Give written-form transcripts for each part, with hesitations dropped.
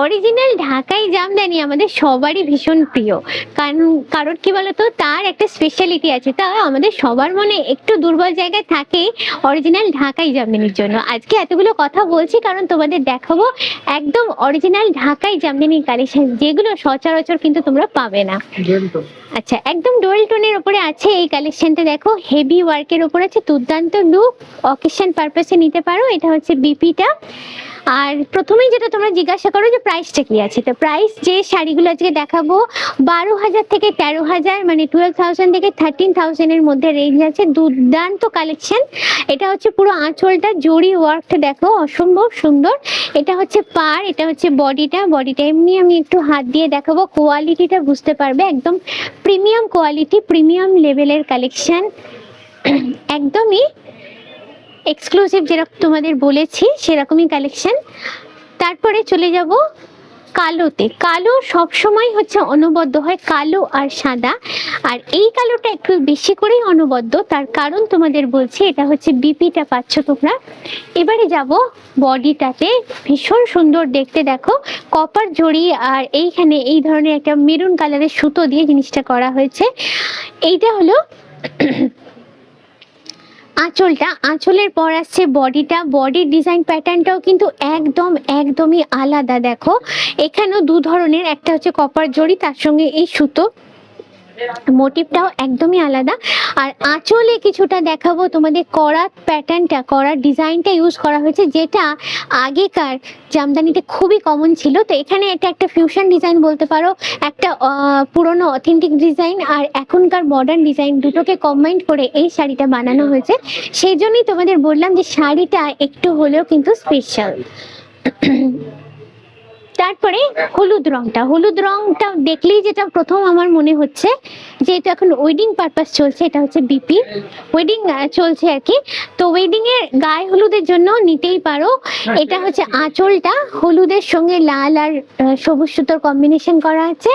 Original ঢাকাই জামদানি আমাদের সবারই ভীষণ প্রিয়। কারণ কারণ কি বলতো, তার একটা স্পেশালিটি আছে। তা আমাদের সবার মনে একটু দুর্বল জায়গায় থাকে অরিজিনাল ঢাকাই জামদানির জন্য। আজকে এতগুলো কথা বলছি কারণ তোমাদের দেখাবো একদম অরিজিনাল ঢাকাই জামদানির কালেকশন, যেগুলো সচরাচর কিন্তু তোমরা পাবে না। আচ্ছা, একদম ডুয়াল টোনের উপরে আছে এই কালেকশনটা। দেখো, হেভি ওয়ার্কের উপর আছে, দুর্দান্ত লুক। অকেশন পারপাসে নিতে পারো। এটা হচ্ছে বিপিটা। আর প্রথমেই যেটা তোমরা জিজ্ঞাসা করো যে প্রাইসটা কি আছে, তো প্রাইস যে শাড়িগুলো আজকে দেখাবো 12,000 থেকে 13,000, মানে 12,000 থেকে 13,000 এর মধ্যে রেঞ্জ আছে। দুর্দান্ত কালেকশন। এটা হচ্ছে পুরো আঁচলটা জরি ওয়ার্কটা, দেখো অসম্ভব সুন্দর। এটা হচ্ছে পার, এটা হচ্ছে বডিটা। এমনি আমি একটু হাত দিয়ে দেখাবো, কোয়ালিটিটা বুঝতে পারবে। একদম প্রিমিয়াম কোয়ালিটি, প্রিমিয়াম লেভেলের কালেকশন, একদমই এক্সক্লুসিভ, যেরকম তোমাদের বলেছি সেরকমই কালেকশন। তারপরে চলে যাব কালোতে। কালো সবসময় হচ্ছে অনবদ্য হয়, কালো আর সাদা। আর এই কালোটা একটু বেশি করেই অনবদ্য, তার কারণ তোমাদের বলছি। এটা হচ্ছে বিপিটা পাচ্ছ তোমরা। এবারে যাব বডিটাতে, ভীষণ সুন্দর দেখতে। দেখো, কপার জড়ি আর এইখানে এই ধরনের একটা মেরুন কালারের সুতো দিয়ে জিনিসটা করা হয়েছে। এইটা হলো আঁচলটা। আঁচলের পর আসছে বডিটা। বডির ডিজাইন প্যাটার্নটাও কিন্তু একদমই আলাদা। দেখো, এখানেও দু ধরনের, একটা হচ্ছে কপার জড়ি, তার সঙ্গে এই সুতো। মোটিভটাও একদমই আলাদা। আর আঁচলে কিছুটা দেখাবো তোমাদের, করার প্যাটার্নটা, করার ডিজাইনটা ইউজ করা হয়েছে, যেটা আগেকার জামদানিতে খুবই কমন ছিল। তো এখানে এটা একটা ফিউশন ডিজাইন বলতে পারো, একটা পুরনো অথেন্টিক ডিজাইন আর এখনকার মডার্ন ডিজাইন দুটোকে কম্বাইন্ড করে এই শাড়িটা বানানো হয়েছে। সেই জন্যই তোমাদের বললাম যে শাড়িটা একটু হলেও কিন্তু স্পেশাল। তারপরে হলুদ রংটা দেখলেই যেটা প্রথম আমার মনে হচ্ছে, যেহেতু এখন ওয়েডিং পারপাস চলছে, এটা হচ্ছে বিপি ওয়েডিং চলছে আর কি। তো ওয়েডিং এর গায়ে হলুদের জন্য নিতেই পারো। এটা হচ্ছে আঁচলটা, হলুদের সঙ্গে লাল আর সবুজ সুতোর কম্বিনেশন করা আছে।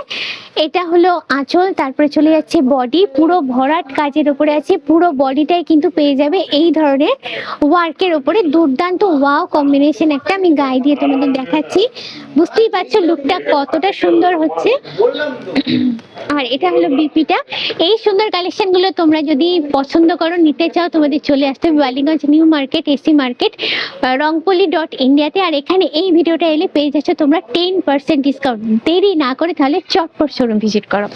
এটা হলো আঁচল। তারপরে চলে যাচ্ছে বডি, পুরো ভরাট কাজের উপরে আছে। পুরো বডিটাই কিন্তু পেয়ে যাবে এই ধরনের ওয়ার্কের উপরে। দুর্দান্ত ওয়াও কম্বিনেশন একটা, আমি গায়ে দিয়ে তোমাদের দেখাচ্ছি, বুঝতেই পারছো লুকটা কতটা সুন্দর হচ্ছে। আর এটা হলো বিপিটা। এই সুন্দর কালেকশন গুলো তোমরা যদি পছন্দ করো, নিতে চাও, তোমাদের চলে আসতে হবে Ballygunge new market, AC market, রংপলি.ইন্ডিয়াতে। আর এখানে এই ভিডিওটা এলে পেয়ে যাচ্ছ তোমরা 10% ডিসকাউন্ট। দেরি না করে তাহলে চটপট শোরুম ভিজিট করো।